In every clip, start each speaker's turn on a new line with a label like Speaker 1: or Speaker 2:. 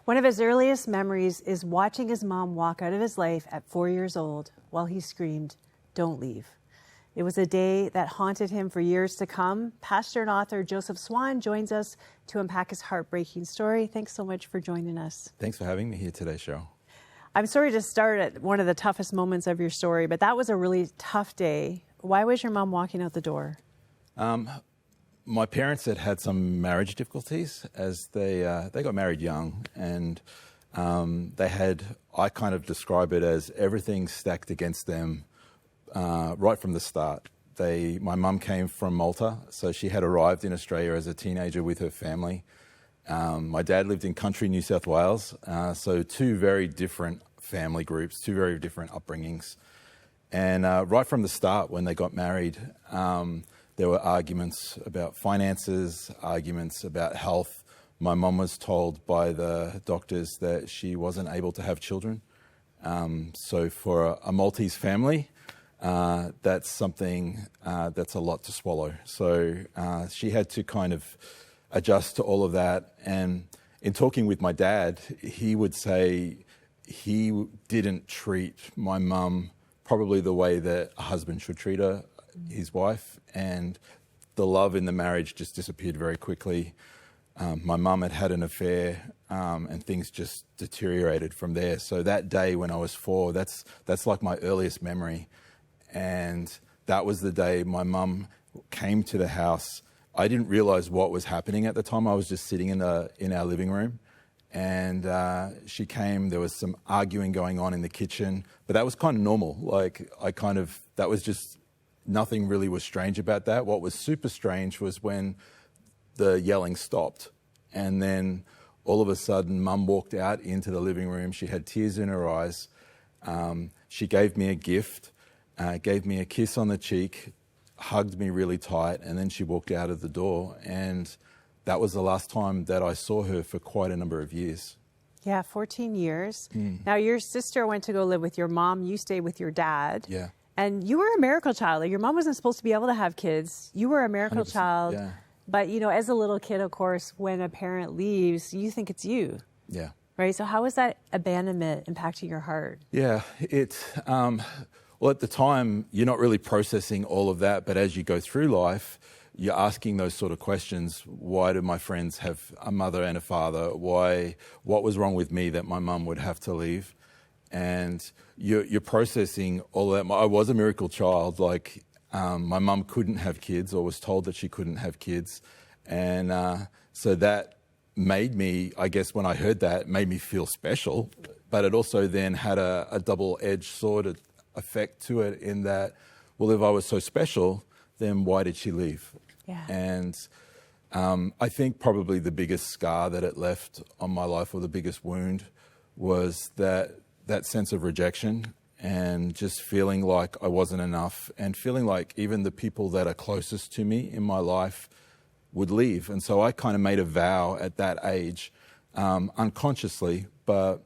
Speaker 1: One of his earliest memories is watching his mom walk out of his life at 4 years old while he screamed, "Don't leave." It was a day that haunted him for years to come. Pastor and author Joseph Swan joins us to unpack his heartbreaking story. Thanks so much for joining us.
Speaker 2: Thanks for having me here today, Cheryl.
Speaker 1: I'm sorry to start at one of the toughest moments of your story, but that was a really tough day. Why was your mom walking out the door?
Speaker 2: My parents had some marriage difficulties as they got married young, and I kind of describe it as everything stacked against them right from the start. My mum came from Malta, so she had arrived in Australia as a teenager with her family. My dad lived in country New South Wales, so two very different family groups, two very different upbringings. And right from the start, when they got married, there were arguments about finances, arguments about health. My mum was told by the doctors that she wasn't able to have children. So for a Maltese family, that's something that's a lot to swallow. So she had to kind of adjust to all of that. And in talking with my dad, he would say he didn't treat my mum probably the way that a husband should treat his wife, and the love in the marriage just disappeared very quickly. My mum had an affair, and things just deteriorated from there. So that day when I was 4, that's like my earliest memory. And that was the day my mum came to the house. I didn't realize what was happening at the time. I was just sitting in our living room, and she came. There was some arguing going on in the kitchen, but that was kind of normal. That was just, nothing really was strange about that. What was super strange was when the yelling stopped, and then all of a sudden Mum walked out into the living room. She had tears in her eyes. She gave me a gift, gave me a kiss on the cheek, hugged me really tight, and then she walked out of the door. And that was the last time that I saw her for quite a number of years.
Speaker 1: Yeah, 14 years. Now, your sister went to go live with your mom. You stayed with your dad.
Speaker 2: Yeah.
Speaker 1: And you were a miracle child. Like, your mom wasn't supposed to be able to have kids. You were a miracle child.
Speaker 2: Yeah.
Speaker 1: But, as a little kid, of course, when a parent leaves, you think it's you.
Speaker 2: Yeah.
Speaker 1: Right? So how was that abandonment impacting your heart?
Speaker 2: Yeah, well, at the time, you're not really processing all of that, but as you go through life, you're asking those sort of questions. Why do my friends have a mother and a father? What was wrong with me that my mum would have to leave? And you're processing all of that. I was a miracle child. My mum couldn't have kids, or was told that she couldn't have kids. And so that made me, I guess when I heard that, it made me feel special. But it also then had a double-edged sword effect to it, in that, well, if I was so special, then why did she leave?
Speaker 1: Yeah.
Speaker 2: And I think probably the biggest scar that it left on my life, or the biggest wound, was that sense of rejection, and just feeling like I wasn't enough, and feeling like even the people that are closest to me in my life would leave. And so I kind of made a vow at that age, unconsciously, but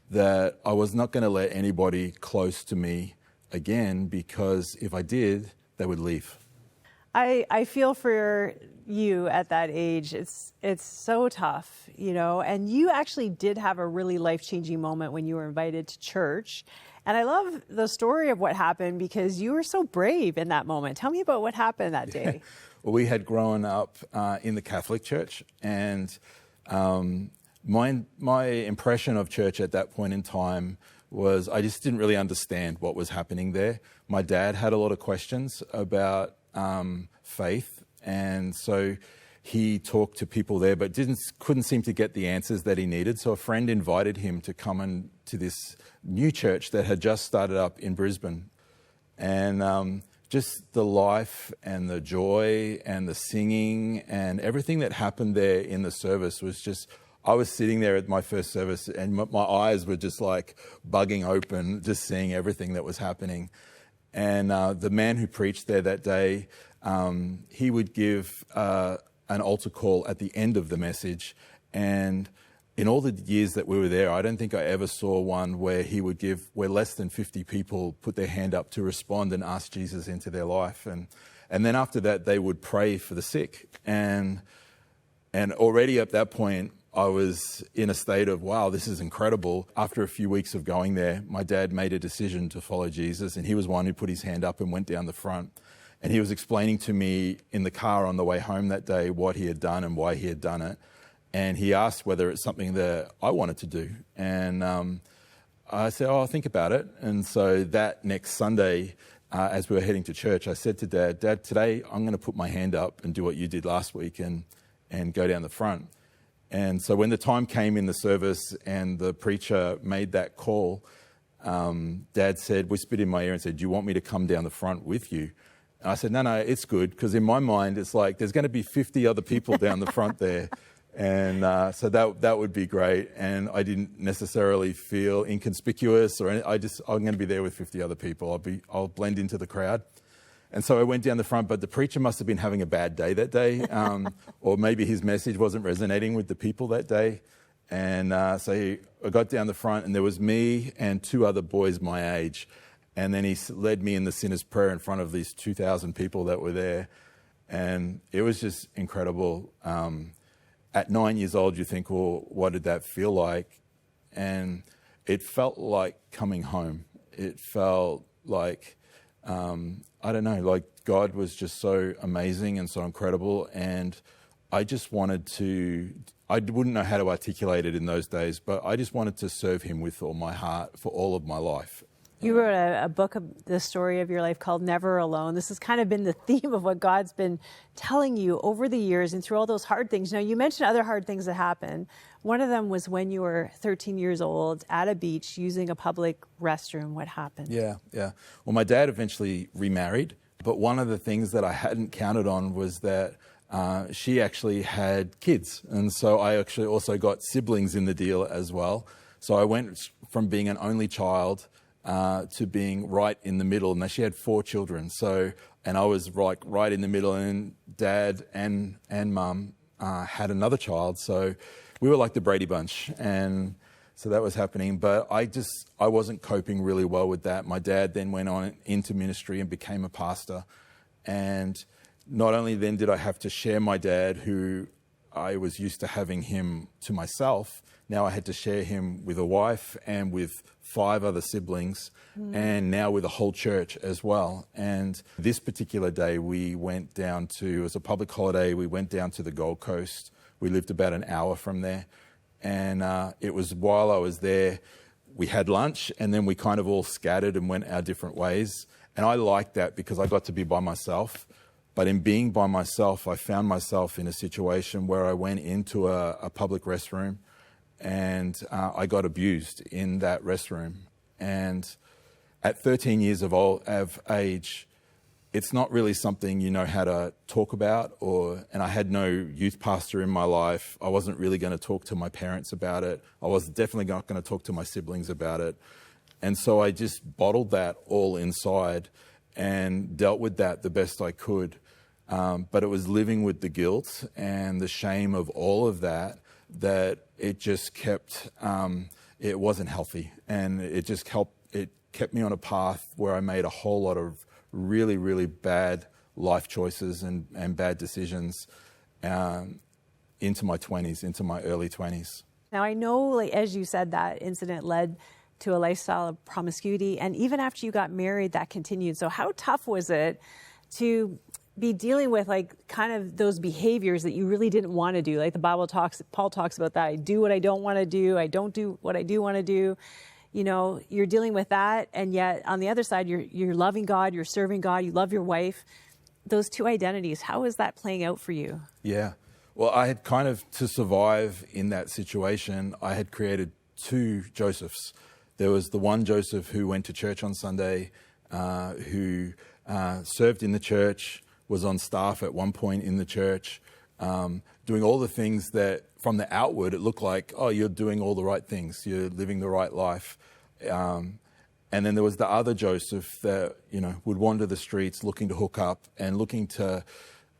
Speaker 2: that I was not going to let anybody close to me again, because if I did, they would leave.
Speaker 1: I feel for you at that age. It's so tough, and you actually did have a really life-changing moment when you were invited to church. And I love the story of what happened, because you were so brave in that moment. Tell me about what happened that day.
Speaker 2: Well, we had grown up in the Catholic Church, and my impression of church at that point in time was I just didn't really understand what was happening there. My dad had a lot of questions about faith, and so he talked to people there, but couldn't seem to get the answers that he needed. So a friend invited him to come to this new church that had just started up in Brisbane, and just the life and the joy and the singing and everything that happened there in the service was just. I was sitting there at my first service, and my eyes were just like bugging open, just seeing everything that was happening. And the man who preached there that day, he would give an altar call at the end of the message. And in all the years that we were there, I don't think I ever saw one where where less than 50 people put their hand up to respond and ask Jesus into their life. And then after that, they would pray for the sick. And already at that point, I was in a state of, wow, this is incredible. After a few weeks of going there, my dad made a decision to follow Jesus, and he was one who put his hand up and went down the front. And he was explaining to me in the car on the way home that day what he had done and why he had done it. And he asked whether it's something that I wanted to do. And I said, I'll think about it. And so that next Sunday, as we were heading to church, I said to Dad, today I'm going to put my hand up and do what you did last week and go down the front. And so when the time came in the service and the preacher made that call, Dad whispered in my ear and said, do you want me to come down the front with you? And I said, no, it's good, because in my mind, it's like there's going to be 50 other people down the front there. And so that would be great. And I didn't necessarily feel inconspicuous or I'm going to be there with 50 other people. I'll blend into the crowd. And so I went down the front, but the preacher must have been having a bad day that day, or maybe his message wasn't resonating with the people that day. And so I got down the front, and there was me and 2 other boys my age. And then he led me in the sinner's prayer in front of these 2,000 people that were there. And it was just incredible. At 9 years old, you think, well, what did that feel like? And it felt like coming home. It felt like, I don't know, like God was just so amazing and so incredible. And I just wanted to, I wouldn't know how to articulate it in those days, but I just wanted to serve him with all my heart for all of my life.
Speaker 1: You wrote a book of the story of your life called Never Alone. This has kind of been the theme of what God's been telling you over the years and through all those hard things. Now, you mentioned other hard things that happened. One of them was when you were 13 years old at a beach using a public restroom. What happened? Yeah.
Speaker 2: Well, my dad eventually remarried, but one of the things that I hadn't counted on was that she actually had kids. And so I actually also got siblings in the deal as well. So I went from being an only child to being right in the middle. And she had 4 children. So, and I was right in the middle, and Dad and Mum had another child. So we were like the Brady Bunch. And so that was happening. But I wasn't coping really well with that. My dad then went on into ministry and became a pastor. And not only then did I have to share my dad, who I was used to having him to myself, now I had to share him with a wife and with 5 other siblings, and now with a whole church as well. And this particular day, we went down to, it was a public holiday, we went down to the Gold Coast. We lived about an hour from there. And it was while I was there, we had lunch, and then we kind of all scattered and went our different ways. And I liked that because I got to be by myself. But in being by myself, I found myself in a situation where I went into a public restroom, and I got abused in that restroom. And at 13 years of age, it's not really something you know how to talk about, and I had no youth pastor in my life. I wasn't really going to talk to my parents about it. I was definitely not going to talk to my siblings about it. And so I just bottled that all inside and dealt with that the best I could. But it was living with the guilt and the shame of all of that it just kept, it wasn't healthy. And it kept me on a path where I made a whole lot of really, really bad life choices and bad decisions into my 20s, into my early 20s.
Speaker 1: Now, I know, like, as you said, that incident led to a lifestyle of promiscuity. And even after you got married, that continued. So how tough was it to be dealing with, like, kind of those behaviors that you really didn't want to do? Like Paul talks about that. I do what I don't want to do. I don't do what I do want to do. You know, you're dealing with that. And yet on the other side, you're loving God, you're serving God, you love your wife. Those 2 identities, how is that playing out for you?
Speaker 2: Yeah. Well, I had kind of, to survive in that situation, I had created 2 Josephs. There was the one Joseph who went to church on Sunday, who served in the church, was on staff at one point in the church, doing all the things that from the outward it looked like, oh, you're doing all the right things, you're living the right life. And then there was the other Joseph that, you know, would wander the streets looking to hook up and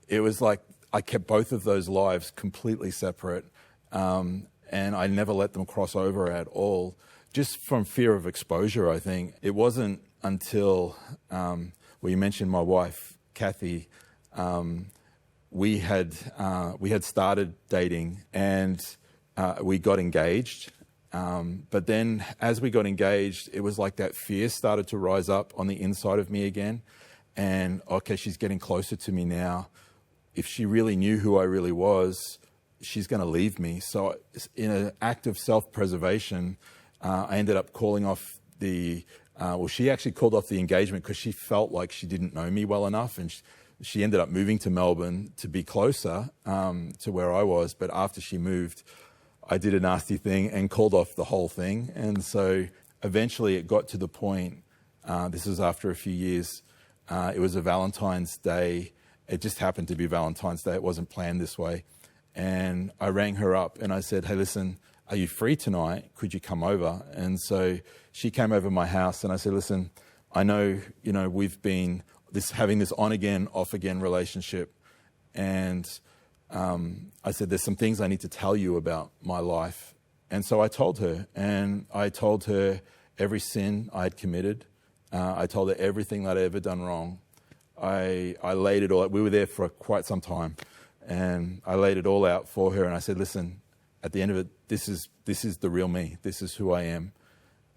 Speaker 2: it was like I kept both of those lives completely separate, and I never let them cross over at all, just from fear of exposure, I think. It wasn't until, you mentioned my wife, Kathy, we had started dating, and we got engaged. But then as we got engaged, it was like that fear started to rise up on the inside of me again. And, okay, she's getting closer to me now. If she really knew who I really was, she's going to leave me. So in an act of self-preservation, I ended up calling off she actually called off the engagement because she felt like she didn't know me well enough. And she ended up moving to Melbourne to be closer to where I was. But after she moved, I did a nasty thing and called off the whole thing. And so eventually it got to the point, this was after a few years, it was a Valentine's Day. It just happened to be Valentine's Day. It wasn't planned this way. And I rang her up and I said, hey, listen, are you free tonight? Could you come over? And so she came over to my house and I said, listen, I know, we've been having this on again, off again relationship. And I said, there's some things I need to tell you about my life. And so I told her, and I told her every sin I had committed. I told her everything that I'd ever done wrong. I laid it all out. We were there for quite some time, and I laid it all out for her. And I said, listen, at the end of it, this is the real me. This is who I am.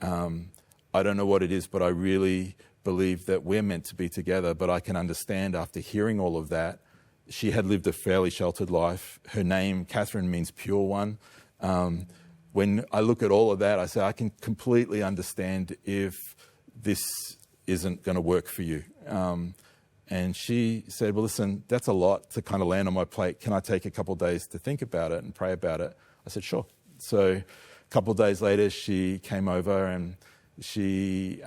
Speaker 2: I don't know what it is, but I really believe that we're meant to be together. But I can understand after hearing all of that, she had lived a fairly sheltered life. Her name, Catherine, means pure one. When I look at all of that, I say, I can completely understand if this isn't going to work for you. And she said, well, listen, that's a lot to kind of land on my plate. Can I take a couple of days to think about it and pray about it? I said, sure. So a couple of days later, she came over and she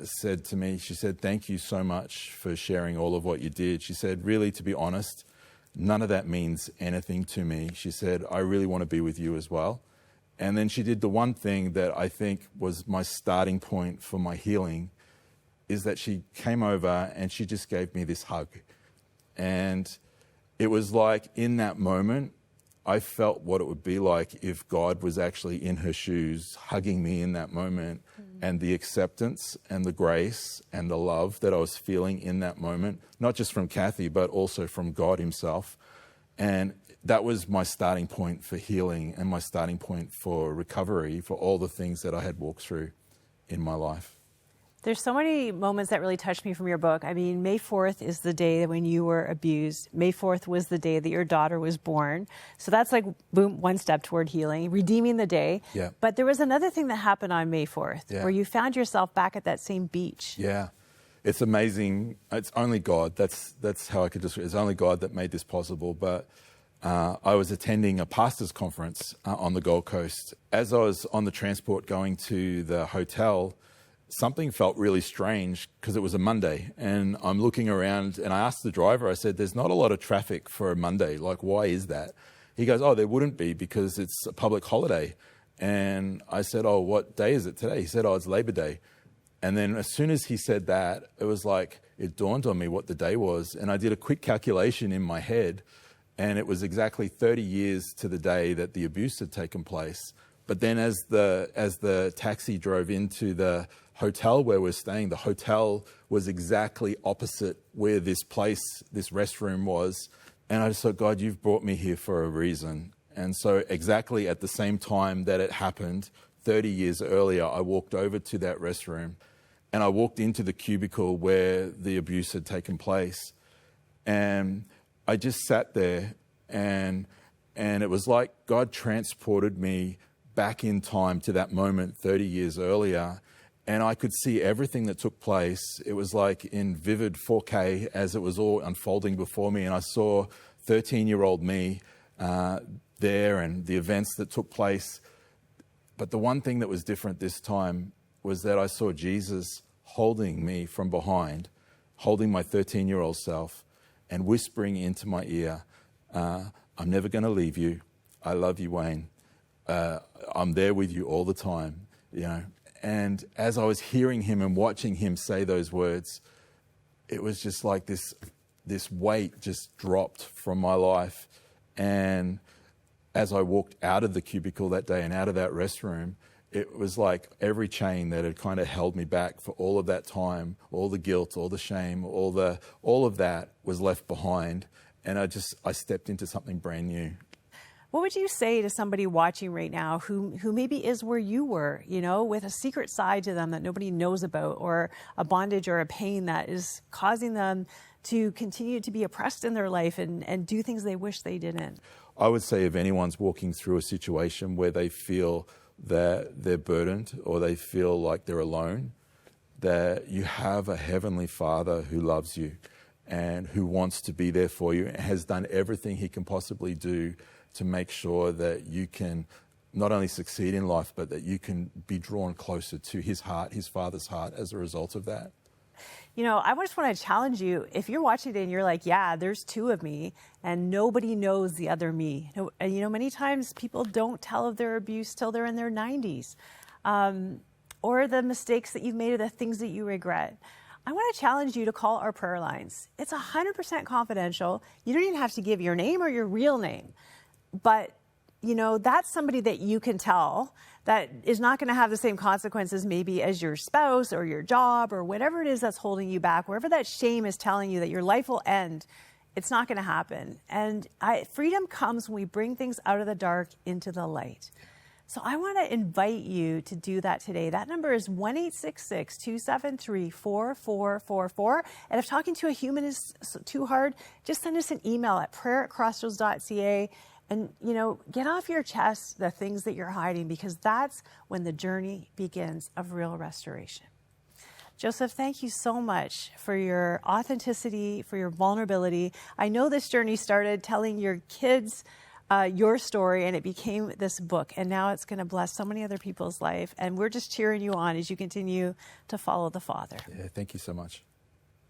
Speaker 2: said to me, she said, thank you so much for sharing all of what you did. She said, really, to be honest, none of that means anything to me. She said, I really want to be with you as well. And then she did the one thing that I think was my starting point for my healing, is that she came over and she just gave me this hug. And it was like in that moment, I felt what it would be like if God was actually in her shoes, hugging me in that moment. And the acceptance and the grace and the love that I was feeling in that moment, not just from Kathy, but also from God himself. And that was my starting point for healing and my starting point for recovery for all the things that I had walked through in my life.
Speaker 1: There's so many moments that really touched me from your book. I mean, May 4th is the day when you were abused. May 4th was the day that your daughter was born. So that's like, boom, one step toward healing, redeeming the day.
Speaker 2: Yeah.
Speaker 1: But there was another thing that happened on May 4th,
Speaker 2: Yeah.
Speaker 1: where you found yourself back at that same beach.
Speaker 2: Yeah. It's amazing. It's only God. That's how I could describe it. It's only God that made this possible. But I was attending a pastor's conference on the Gold Coast. As I was on the transport going to the hotel, something felt really strange because it was a Monday. And I'm looking around and I asked the driver, I said, there's not a lot of traffic for a Monday. Like, why is that? He goes, oh, there wouldn't be because it's a public holiday. And I said, oh, what day is it today? He said, oh, it's Labor Day. And then as soon as he said that, it was like, it dawned on me what the day was. And I did a quick calculation in my head. And it was exactly 30 years to the day that the abuse had taken place. But then as the taxi drove into the hotel where we're staying, the hotel was exactly opposite where this place, this restroom was. And I just thought, God, you've brought me here for a reason. And so exactly at the same time that it happened, 30 years earlier, I walked over to that restroom and I walked into the cubicle where the abuse had taken place. And I just sat there and it was like God transported me back in time to that moment 30 years earlier. And I could see everything that took place. It was like in vivid 4K as it was all unfolding before me. And I saw 13-year-old me there and the events that took place. But the one thing that was different this time was that I saw Jesus holding me from behind, holding my 13-year-old self and whispering into my ear, I'm never going to leave you. I love you, Wayne. I'm there with you all the time, you know. And as I was hearing him and watching him say those words, it was just like this weight just dropped from my life. And as I walked out of the cubicle that day and out of that restroom, it was like every chain that had kind of held me back for all of that time, all the guilt, all the shame, all of that was left behind. And I stepped into something brand new.
Speaker 1: What would you say to somebody watching right now who maybe is where you were, with a secret side to them that nobody knows about, or a bondage or a pain that is causing them to continue to be oppressed in their life and do things they wish they didn't?
Speaker 2: I would say if anyone's walking through a situation where they feel that they're burdened or they feel like they're alone, that you have a heavenly Father who loves you and who wants to be there for you and has done everything he can possibly do to make sure that you can not only succeed in life, but that you can be drawn closer to his heart, his Father's heart, as a result of that.
Speaker 1: I just want to challenge you. If you're watching it and you're like, yeah, there's two of me and nobody knows the other me. And, many times people don't tell of their abuse till they're in their 90s, or the mistakes that you've made or the things that you regret. I want to challenge you to call our prayer lines. It's 100% confidential. You don't even have to give your name or your real name. But, that's somebody that you can tell that is not going to have the same consequences maybe as your spouse or your job or whatever it is that's holding you back. Wherever that shame is telling you that your life will end, it's not going to happen. And freedom comes when we bring things out of the dark into the light. So I want to invite you to do that today. That number is 1-866-273-4444. And if talking to a human is too hard, just send us an email at prayer@crossroads.ca. And, get off your chest the things that you're hiding, because that's when the journey begins of real restoration. Joseph, thank you so much for your authenticity, for your vulnerability. I know this journey started telling your kids your story, and it became this book, and now it's going to bless so many other people's life. And we're just cheering you on as you continue to follow the Father.
Speaker 2: Yeah, thank you so much.